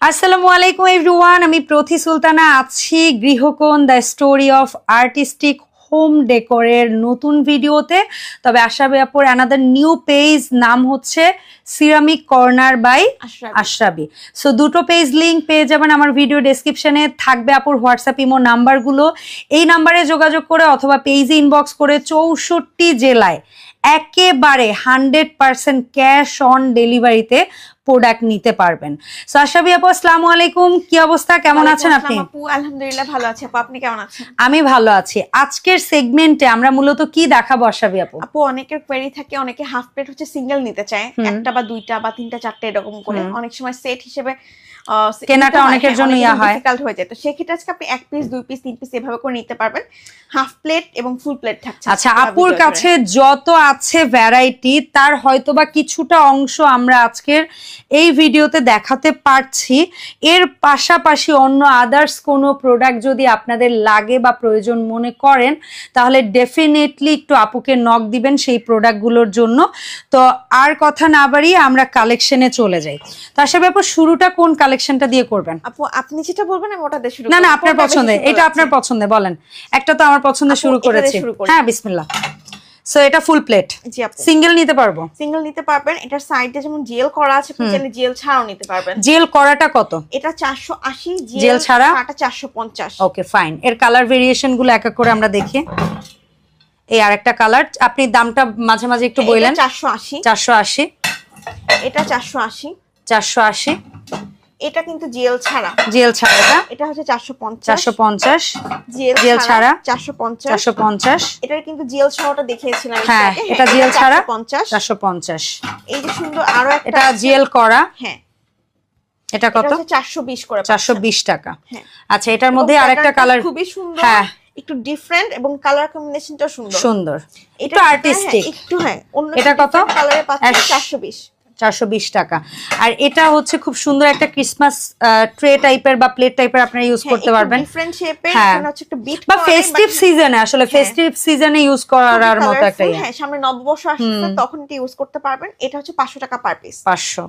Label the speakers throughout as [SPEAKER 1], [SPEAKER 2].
[SPEAKER 1] আসসালামু আলাইকুম এভরিওয়ান, আমি প্রথি সুলতানা আছি Grihokon the story of artistic home ডেকোরের নতুন ভিডিওতে। তবে আশরাবি আপুর অ্যানাদার নিউ পেজ, নাম হচ্ছে সিরামিক কর্নার বাই আশরাবি। সো দুটো পেজ লিঙ্ক পেয়ে যাবেন আমার ভিডিও ডেসক্রিপশনে, থাকবে আপুর হোয়াটসঅ্যাপ ইমো নাম্বারগুলো। এই নাম্বারে যোগাযোগ করে অথবা পেজে ইনবক্স করে 64 জেলায় একেবারে 100% ক্যাশ অন ডেলিভারিতে প্রোডাক্ট নিতে পারবেন। সো আশরাবি আপু আসসালামু আলাইকুম, কি অবস্থা, কেমন আছেন আপনি?
[SPEAKER 2] আপু আলহামদুলিল্লাহ ভালো আছি আপু, আপনি কেমন আছেন?
[SPEAKER 1] আমি ভালো আছি। আজকের সেগমেন্টে আমরা মূলত কি দেখাবো আশরাবি আপু?
[SPEAKER 2] আপু অনেকের কোয়েরি থাকে, অনেকে হাফ প্লেট হচ্ছে সিঙ্গেল নিতে চায়, একটা বা দুইটা বা তিনটা চারটে এরকম করে, অনেক সময় সেট হিসেবে
[SPEAKER 1] কেনাটা অনেকের জন্য
[SPEAKER 2] ডিফিকাল্ট হয়ে যায়। তো সেক্ষেত্রে আজকে আপনি এক পিস, দুই পিস, তিন পিস এভাবে করে নিতে পারবেন। হাফ প্লেট এবং ফুল প্লেট থাকছে।
[SPEAKER 1] আচ্ছা, আপুর কাছে যত আছে ভ্যারাইটি, তার হয়তোবা কিছুটা অংশ আমরা আজকের এই ভিডিওতে দেখাতে পারছি। এর পাশাপাশি অন্য আদার্স কোনো প্রোডাক্ট যদি আপনাদের লাগে বা প্রয়োজন মনে করেন, তাহলে ডেফিনেটলি একটু আপুকে নক দিবেন সেই প্রোডাক্টগুলোর জন্য। তো আর কথা না বাড়িয়ে আমরা কালেকশনে চলে যাই। তো আশরাবি আপু শুরুটা কোন কালেকশনটা দিয়ে করবেন?
[SPEAKER 2] আপু আপনি যেটা বলবেন আমি ওটা দিয়ে শুরু
[SPEAKER 1] না, আপনার পছন্দে, এটা আপনার পছন্দে বলেন। একটা তো আমার পছন্দে শুরু করেছি। হ্যাঁ, বিসমিল্লাহ। সো এটা ফুল প্লেট,
[SPEAKER 2] জি আপু।
[SPEAKER 1] সিঙ্গেল নিতে পারবো?
[SPEAKER 2] সিঙ্গেল নিতে পারবেন। এটার সাইডে যেমন জেল করা আছে, আপনি চাইলে জেল ছাড়াও নিতে পারবেন।
[SPEAKER 1] জেল করাটা কত?
[SPEAKER 2] এটা 480,
[SPEAKER 1] জেল ছাড়া
[SPEAKER 2] 450।
[SPEAKER 1] Okay fine. এর কালার ভেরিয়েশন গুলো এক এক করে আমরা দেখি। এই আরেকটা কালার, আপনি দামটা মাঝে মাঝে একটু বললেন।
[SPEAKER 2] 480।
[SPEAKER 1] 480।
[SPEAKER 2] এটা 480।
[SPEAKER 1] 480।
[SPEAKER 2] এটা কিন্তু জেল ছাড়া।
[SPEAKER 1] জেল ছাড়া
[SPEAKER 2] এটা হচ্ছে 450।
[SPEAKER 1] 450।
[SPEAKER 2] জেল ছাড়া 450।
[SPEAKER 1] 450।
[SPEAKER 2] এটার কিন্তু জেল ছাড়াটা দেখিয়েছিলাম।
[SPEAKER 1] হ্যাঁ, এটা জেল ছাড়া 450।
[SPEAKER 2] এই যে সুন্দর আরো একটা,
[SPEAKER 1] এটা জেল করা।
[SPEAKER 2] হ্যাঁ,
[SPEAKER 1] এটা কত?
[SPEAKER 2] 420 করে।
[SPEAKER 1] 420 টাকা।
[SPEAKER 2] হ্যাঁ।
[SPEAKER 1] আচ্ছা, এটার মধ্যে আরেকটা কালার
[SPEAKER 2] খুবই সুন্দর।
[SPEAKER 1] হ্যাঁ,
[SPEAKER 2] একটু ডিফারেন্ট এবং কালার কম্বিনেশনটাও সুন্দর
[SPEAKER 1] সুন্দর, একটু আর্টিস্টিক।
[SPEAKER 2] একটু হ্যাঁ, অন্য
[SPEAKER 1] এটা কত?
[SPEAKER 2] কালারে পাচ্ছেন 420।
[SPEAKER 1] 420 টাকা। আর এটা হচ্ছে খুব সুন্দর একটা ক্রিসমাস ট্রে টাইপের বা প্লেট টাইপের আপনারা ইউজ করতে পারবেন।
[SPEAKER 2] ডিফারেন্ট শেপের, এখানে হচ্ছে একটা বিট
[SPEAKER 1] বা ফেস্টিভ সিজনে, আসলে ফেস্টিভ সিজনে ইউজ করার মতো একটা।
[SPEAKER 2] হ্যাঁ, সামনে নববর্ষ আসছে, তখন এটা ইউজ করতে পারবেন। এটা হচ্ছে 500 টাকা পার পিস।
[SPEAKER 1] 500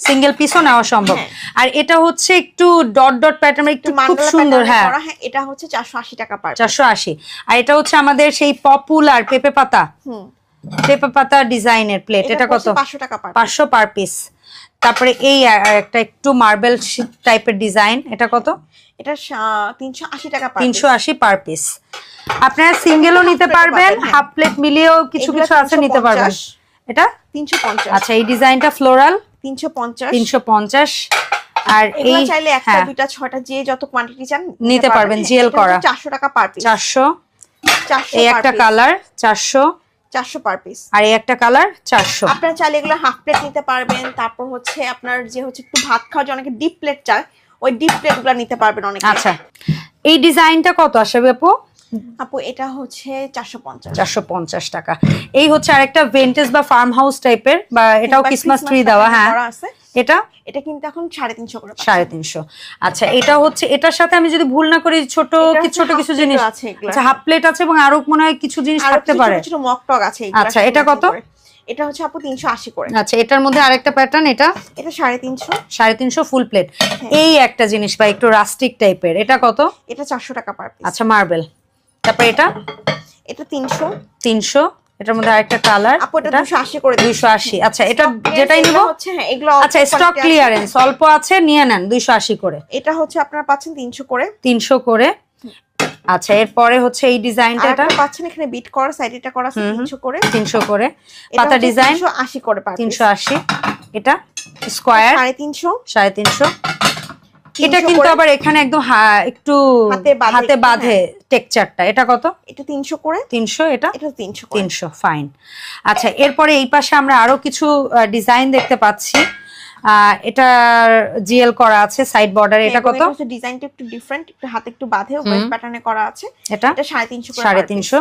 [SPEAKER 1] সিঙ্গেল পিসও নেওয়া সম্ভব। আর এটা হচ্ছে একটু ডট ডট প্যাটার্ন, একটু খুব সুন্দর। হ্যাঁ,
[SPEAKER 2] এটা হচ্ছে 480 টাকা পার পিস।
[SPEAKER 1] 480। আর এটা হচ্ছে আমাদের সেই পপুলার পেঁপে পাতা, পেঁপে পাতা ডিজাইনের প্লেট। এটা কত?
[SPEAKER 2] 500 টাকা পার।
[SPEAKER 1] 500 পার পিস। তারপরে এই একটা একটু মার্বেল টাইপের ডিজাইন, এটা কত?
[SPEAKER 2] এটা 380 টাকা পার।
[SPEAKER 1] 380 পার পিস। আপনারা সিঙ্গেলও নিতে পারবেন, হাফ প্লেট মিলিয়েও কিছু কিছু আছে নিতে পারবেন। এটা
[SPEAKER 2] 350।
[SPEAKER 1] আচ্ছা, এই ডিজাইনটা ফ্লোরাল
[SPEAKER 2] 350।
[SPEAKER 1] 350। আর এই
[SPEAKER 2] চাইলে একটা, দুইটা, ছয়টা যে যত কোয়ান্টিটি চান
[SPEAKER 1] নিতে পারবেন। জেল করা
[SPEAKER 2] 400 টাকা পার পিস।
[SPEAKER 1] 400। এই একটা কালার 400
[SPEAKER 2] পার পিস।
[SPEAKER 1] আর এই একটা কালার 400।
[SPEAKER 2] আপনারা চাইলে এগুলো হাফ প্লেট নিতে পারবেন। তারপর হচ্ছে আপনার যে হচ্ছে একটু ভাত খাওয়ার জন্য অনেকে ডিপ প্লেট চায়, ওই ডিপ প্লেটগুলো নিতে পারবেন অনেকে।
[SPEAKER 1] আচ্ছা, এই ডিজাইনটা কত আশরাবি আপু?
[SPEAKER 2] আপু এটা হচ্ছে 450।
[SPEAKER 1] 450 টাকা। এই হচ্ছে আরেকটা ভেন্টেজ বা ফার্ম হাউস টাইপের, বা এটাও ক্রিসমাস ট্রি দেওয়া। হ্যাঁ, এটা
[SPEAKER 2] কিন্তু এখন 350 করে।
[SPEAKER 1] 350। আচ্ছা, এটা হচ্ছে এটার সাথে আমি যদি ভুল না করি ছোট কিছু জিনিস আছে। আচ্ছা, হাফ প্লেট আছে এবং আরো মনে হয় কিছু জিনিস থাকতে পারে।
[SPEAKER 2] ছোট মক টক আছে।
[SPEAKER 1] আচ্ছা, এটা কত?
[SPEAKER 2] এটা হচ্ছে আপু 380 করে।
[SPEAKER 1] আচ্ছা, এটার মধ্যে আরেকটা প্যাটার্ন, এটা
[SPEAKER 2] 350।
[SPEAKER 1] 350 ফুল প্লেট। এই একটা জিনিস বা একটু রাস্টিক টাইপের, এটা কত?
[SPEAKER 2] এটা 400 টাকা পার পিস।
[SPEAKER 1] আচ্ছা, মার্বেল। তারপর এটা 300। এটার মধ্যে আরেকটা কালার,
[SPEAKER 2] আপু এটা 280 করে।
[SPEAKER 1] 280। আচ্ছা, এটা যেটাই নিব
[SPEAKER 2] হচ্ছে হ্যাঁ, এগুলো
[SPEAKER 1] আচ্ছা স্টক ক্লিয়ারেন্স অল্প আছে, নিয়ে নেন। 280 করে।
[SPEAKER 2] এটা হচ্ছে আপনারা পাচ্ছেন 300 করে। 300
[SPEAKER 1] করে। আচ্ছা, এরপরে হচ্ছে এই ডিজাইনটা, এটা
[SPEAKER 2] পাচ্ছেন এখানে বিট করা, সাইড এটা করা আছে 300 করে।
[SPEAKER 1] 300 করে। পাতা ডিজাইন
[SPEAKER 2] 380 করে পার পিস।
[SPEAKER 1] 380। এটা স্কয়ার 350। এটা কিন্তু আবার এখানে একদম একটু হাতে বাঁধে টেক্সচারটা। এটা কত?
[SPEAKER 2] এটা 300 করে।
[SPEAKER 1] 300। এটা
[SPEAKER 2] 300
[SPEAKER 1] ফাইন। আচ্ছা, এরপরে এই পাশে আমরা আরো কিছু ডিজাইন দেখতে পাচ্ছি। এটা জিএল করা আছে সাইড বর্ডারে। এটা কত?
[SPEAKER 2] ডিজাইনটা একটু ডিফারেন্ট, একটু হাতে একটু বাঁধে ওয়েভ প্যাটার্নে করা আছে।
[SPEAKER 1] এটা
[SPEAKER 2] 350 করে।
[SPEAKER 1] 350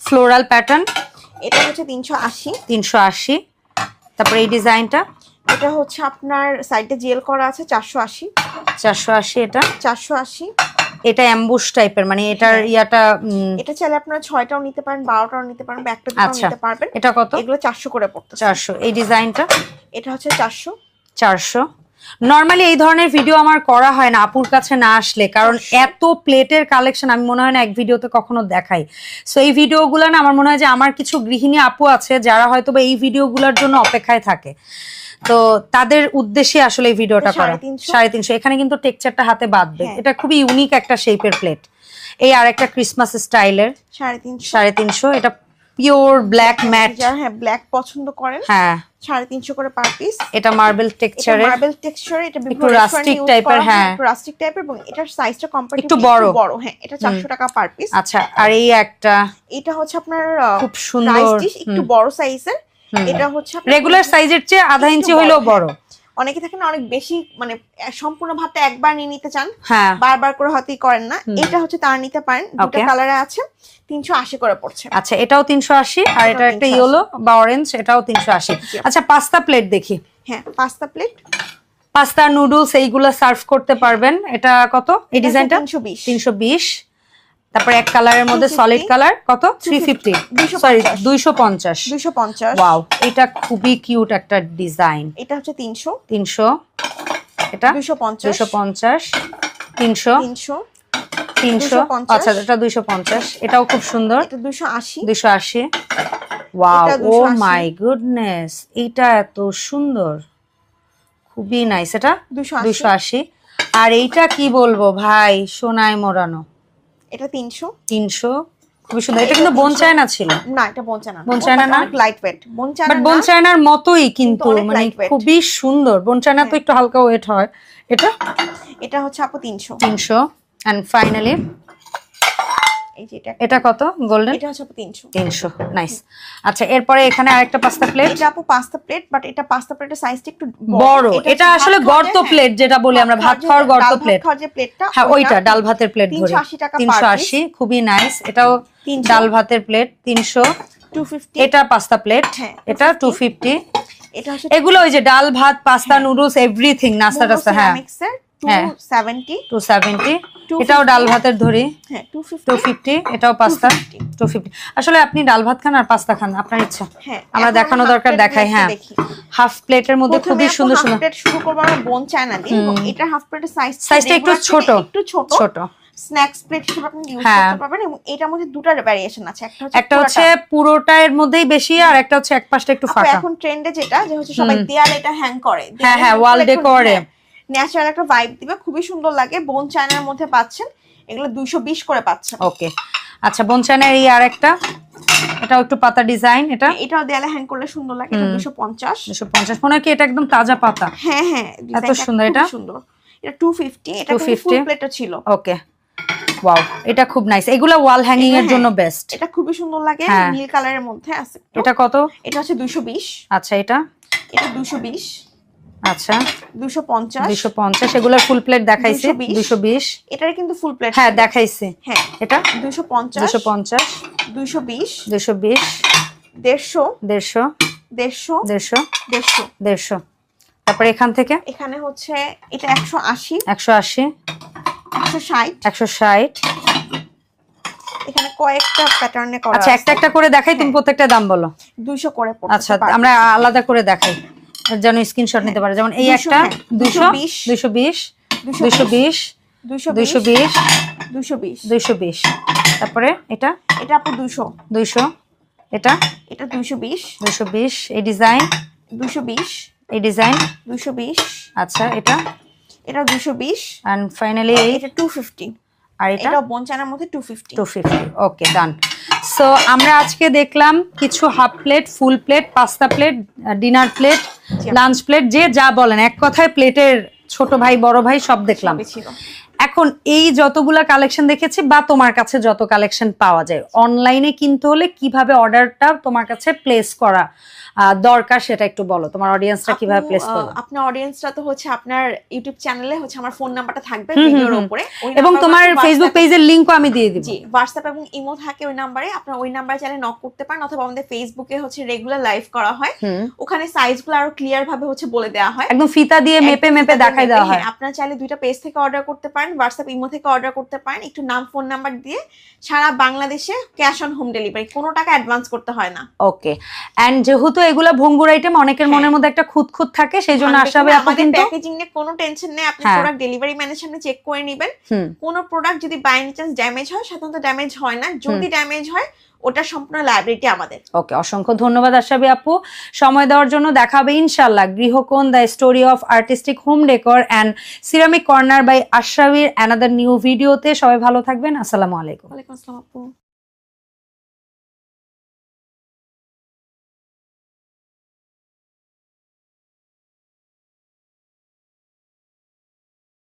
[SPEAKER 1] ফ্লোরাল প্যাটার্ন।
[SPEAKER 2] এটা হচ্ছে 380।
[SPEAKER 1] 380। তারপরে এই ডিজাইনটা,
[SPEAKER 2] এটা হচ্ছে আপনার সাইডে জেল করা আছে 480।
[SPEAKER 1] 480। এটা
[SPEAKER 2] 480।
[SPEAKER 1] এটা অ্যাম্বুশ টাইপের, মানে এটার ইয়াটা
[SPEAKER 2] এটা চাইলে আপনারা 6টাও নিতে পারেন, 12টাও নিতে পারেন, বা একটা দুটো নিতে পারবেন।
[SPEAKER 1] এটা কত?
[SPEAKER 2] এগুলো 400 করে পড়তে।
[SPEAKER 1] 400। এই ডিজাইনটা
[SPEAKER 2] এটা হচ্ছে 400।
[SPEAKER 1] নরমালি এই ধরনের ভিডিও আমার করা হয় না আপুর কাছে না আসলে, কারণ এত প্লেটের কালেকশন আমি মনে হয় না এক ভিডিওতে কখনো দেখাই। সো এই ভিডিওগুলো না আমার মনে হয় যে আমার কিছু গৃহিণী আপু আছে যারা হয়তো বা এই ভিডিওগুলোর জন্য অপেক্ষায় থাকে, তো তাদের উদ্দেশ্যে আসলে এই ভিডিওটা করা। 350। এখানে কিন্তু টেক্সচারটা হাতে বাঁধবে, এটা খুবই ইউনিক একটা শেপের প্লেট। এই আর একটা ক্রিসমাস স্টাইলের 350। এটা পিওর ব্ল্যাক ম্যাট,
[SPEAKER 2] হ্যাঁ ব্ল্যাক পছন্দ করেন,
[SPEAKER 1] হ্যাঁ
[SPEAKER 2] 350 করে পার পিস।
[SPEAKER 1] এটা মার্বেল টেক্সচারে,
[SPEAKER 2] মার্বেল টেক্সচারে, এটা
[SPEAKER 1] একটু রাস্টিক টাইপের, হ্যাঁ
[SPEAKER 2] একটু রাস্টিক টাইপের, এবং এটার সাইজটা কম্পারেটিভলি
[SPEAKER 1] একটু বড়,
[SPEAKER 2] হ্যাঁ এটা 400 টাকা পার পিস।
[SPEAKER 1] আচ্ছা আর এই একটা
[SPEAKER 2] এটা হচ্ছে আপনার
[SPEAKER 1] খুব সুন্দর
[SPEAKER 2] একটু বড় সাইজের, এটা হচ্ছে
[SPEAKER 1] রেগুলার সাইজের চেয়ে আধা ইঞ্চি হইলেও বড়।
[SPEAKER 2] অনেকে থাকে না অনেক বেশি মানে সম্পূর্ণ ভাতটা একবার নিয়ে নিতে চান,
[SPEAKER 1] হ্যাঁ
[SPEAKER 2] বারবার করে হয়তো করেন না, এটা হচ্ছে তার নিতে পারেন। দুটো কালারে আছে, 380 করে পড়ছে।
[SPEAKER 1] আচ্ছা এটাও 380, আর এটা একটা ইয়েলো বা অরেঞ্জ, এটাও 380। আচ্ছা পাস্তা প্লেট দেখি।
[SPEAKER 2] হ্যাঁ পাস্তা প্লেট,
[SPEAKER 1] পাস্তা নুডলস এইগুলা সার্ভ করতে পারবেন। এটা কত এই ডিজাইনটা? 320। তারপর এক কালারের মধ্যে সলিড কালার কত? 350, সরি 250। ওয়াও এটা খুবই কিউট একটা ডিজাইন।
[SPEAKER 2] এটা হচ্ছে 300।
[SPEAKER 1] এটা
[SPEAKER 2] 250।
[SPEAKER 1] 300। আচ্ছা এটা 250, এটাও খুব সুন্দর।
[SPEAKER 2] এটা 280।
[SPEAKER 1] ওয়াও ও মাই গুডনেস, এটা এত সুন্দর, খুবই নাইস। এটা 280। আর এইটা কি বলবো ভাই, সোনায় মোড়ানো,
[SPEAKER 2] এটা 300।
[SPEAKER 1] খুবই সুন্দর। এটা কিন্তু বোন চায়না ছিল
[SPEAKER 2] না, এটা বোন চায়না না, লাইট ওয়েট।
[SPEAKER 1] বোন চায়নার মতোই কিন্তু মানে খুবই সুন্দর। বোন চায়না তো একটু হালকা ওয়েট হয়। এটা
[SPEAKER 2] হচ্ছে আপু
[SPEAKER 1] 300। এন্ড ফাইনালি
[SPEAKER 2] এই যে
[SPEAKER 1] এটা কত? গোল্ডেন,
[SPEAKER 2] এটা হচ্ছে আপু
[SPEAKER 1] 300। নাইস। আচ্ছা এরপরে এখানে আরেকটা পাস্তা প্লেট।
[SPEAKER 2] এটা আপু পাস্তা প্লেট, বাট এটা পাস্তা প্লেটের সাইজটা একটু
[SPEAKER 1] বড়। এটা আসলে গর্ত প্লেট যেটা বলি আমরা, ভাত খাওয়ার গর্ত প্লেট। হ্যাঁ ওইটা ডাল ভাতের প্লেট ধরে 380, খুবই নাইস। এটাও ডাল ভাতের প্লেট 300।
[SPEAKER 2] 250।
[SPEAKER 1] এটা পাস্তা প্লেট, এটা 250।
[SPEAKER 2] এটা হচ্ছে
[SPEAKER 1] এগুলো ওই যে ডাল ভাত পাস্তা নুডলস এভরিথিং নাস্তা টাস্তা, হ্যাঁ 270। এটাও ডাল ভাতের ধরি, 250। এটাও পাস্তা 250। আসলে আপনি ডাল ভাত খান আর পাস্তা খান আপনার ইচ্ছা, আমরা দেখানো দরকার দেখাই। হ্যাঁ হাফ প্লেটের মধ্যে খুবই সুন্দর সুন্দর।
[SPEAKER 2] প্লেট শুরু করব আমরা বোন চায়না দিয়ে, এবং এটা হাফ প্লেটের
[SPEAKER 1] সাইজটা একটু ছোট
[SPEAKER 2] স্ন্যাক্স প্লেট হিসেবে আপনি ইউজ করতে পারবেন। এবং এটার মধ্যে দুটো ভ্যারিয়েশন আছে, একটা
[SPEAKER 1] হচ্ছে পুরোটা এর মধ্যেই বেশি, আর একটা হচ্ছে এক পাশটা একটু ফাঁকা।
[SPEAKER 2] এখন ট্রেন্ডে যেটা যে হচ্ছে সবাই দেয়ালে এটা হ্যাং করে,
[SPEAKER 1] হ্যাঁ ওয়াল ডেকোরে
[SPEAKER 2] ন্যাচারাল একটা ভাইব দিবে, খুবই সুন্দর লাগে। বোন চায়নার মধ্যে পাচ্ছেন, এগুলো 220 করে পাচ্ছেন।
[SPEAKER 1] ওকে আচ্ছা বোন চায়নার এই আরেকটা, এটাও একটু পাতা ডিজাইন।
[SPEAKER 2] এটাও দেয়ালে হ্যাং করলে সুন্দর লাগে। এটা 250।
[SPEAKER 1] মনে হয় কি এটা একদম তাজা পাতা।
[SPEAKER 2] হ্যাঁ
[SPEAKER 1] এত সুন্দর। এটা
[SPEAKER 2] 250। এটা ফুল প্লেটও ছিল।
[SPEAKER 1] ওকে ওয়াও এটা খুব নাইস। এগুলা ওয়াল হ্যাঙ্গিং এর জন্য বেস্ট।
[SPEAKER 2] এটা খুবই সুন্দর লাগে, নীল কালারের মধ্যে আছে।
[SPEAKER 1] এটা কত?
[SPEAKER 2] এটা হচ্ছে 220।
[SPEAKER 1] আচ্ছা এটা
[SPEAKER 2] 220।
[SPEAKER 1] আচ্ছা
[SPEAKER 2] 250।
[SPEAKER 1] এগুলো ফুল প্লেট দেখাইছে 220।
[SPEAKER 2] এটার কিন্তু ফুল প্লেট
[SPEAKER 1] হ্যাঁ দেখাইছে।
[SPEAKER 2] হ্যাঁ
[SPEAKER 1] এটা
[SPEAKER 2] 250। 220। 150।
[SPEAKER 1] তারপরে এখান থেকে
[SPEAKER 2] এখানে হচ্ছে এটা 180।
[SPEAKER 1] 160। 160।
[SPEAKER 2] এখানে কয়েকটা প্যাটার্নে করা আছে।
[SPEAKER 1] আচ্ছা একটা একটা করে দেখাই, তুমি প্রত্যেকটা দাম বলো।
[SPEAKER 2] 200 করে পড়ছে।
[SPEAKER 1] আচ্ছা আমরা আলাদা করে দেখাই যেন স্ক্রিনশট নিতে পারে। যেমন এই একটা 220। তারপরে এটা
[SPEAKER 2] আপু
[SPEAKER 1] 200। এটা
[SPEAKER 2] 220।
[SPEAKER 1] এই ডিজাইন
[SPEAKER 2] 220।
[SPEAKER 1] এই ডিজাইন
[SPEAKER 2] 220।
[SPEAKER 1] আচ্ছা এটা
[SPEAKER 2] 220।
[SPEAKER 1] এন্ড ফাইনালি
[SPEAKER 2] এটা 250।
[SPEAKER 1] আর এটা
[SPEAKER 2] বোন চায়নার মধ্যে 250।
[SPEAKER 1] ওকে ডান। সো আমরা আজকে দেখলাম কিছু half plate, full plate, pasta plate, dinner plate, lunch plate, যে যা বলেন এক কথায় প্লেটের ছোট ভাই বড় ভাই সব দেখলাম। এখন এই যতগুলা কালেকশন দেখেছি বা তোমার কাছে যত কালেকশন পাওয়া যায়, অনলাইনে কিনতে হলে কিভাবে অর্ডারটা তোমার কাছে প্লেস করা দরকার সেটা একটু বলো। তোমার অডিয়েন্সটা কিভাবে প্লেস করবে?
[SPEAKER 2] আপনার অডিয়েন্সটা তো হচ্ছে আপনার ইউটিউব চ্যানেলে হচ্ছে আমার ফোন নাম্বারটা থাকবে ভিডিওর উপরে,
[SPEAKER 1] এবং তোমার ফেসবুক পেজের লিংকও আমি দিয়ে দিব।
[SPEAKER 2] জি হোয়াটসঅ্যাপ এবং ইমো থাকে ওই নাম্বারে, আপনার ওই নাম্বারে চাইলে নক করতে পারেন, অথবা আমাদের ফেসবুকে হচ্ছে রেগুলার লাইভ করা হয়, ওখানে সাইজগুলো আরো ক্লিয়ার ভাবে হচ্ছে বলে দেওয়া হয়,
[SPEAKER 1] একদম ফিতা দিয়ে মেপে দেখাই দেওয়া হয়।
[SPEAKER 2] আপনারা চাইলে দুইটা পেজ থেকে অর্ডার করতে পারেন, হোয়াটসঅ্যাপ ইমো থেকে অর্ডার করতে পারেন। একটু নাম ফোন নাম্বার দিয়ে সারা বাংলাদেশে ক্যাশ অন হোম ডেলিভারি, কোনো টাকা অ্যাডভান্স করতে হয় না।
[SPEAKER 1] ওকে এন্ড যেহেতু এগুলা ভঙ্গুর আইটেম, অনেকের মনের মধ্যে একটা খুঁতখুত থাকে, সেই জন্য আশাবে আপু কিন্তু
[SPEAKER 2] প্যাকেজিং নিয়ে কোনো টেনশন নেই, আপনি প্রোডাক্ট ডেলিভারি ম্যানের সামনে চেক করে নেবেন। কোন প্রোডাক্ট যদি বাই এনি চান্স ড্যামেজ হয়, সাধারণত ড্যামেজ হয় না, যদি ড্যামেজ হয় ওটা সম্পূর্ণ লায়াবিলিটি আমাদের।
[SPEAKER 1] ওকে, অসংখ্য ধন্যবাদ আশাবি আপু সময় দেওয়ার জন্য। দেখা হবে ইনশাআল্লাহ Grihokon the story of artistic home decor and ceramic corner by আশরাবির অ্যানাদার নিউ ভিডিওতে। সবাই ভালো থাকবেন, আসসালামু আলাইকুম।
[SPEAKER 2] ওয়ালাইকুম আসসালাম আপু।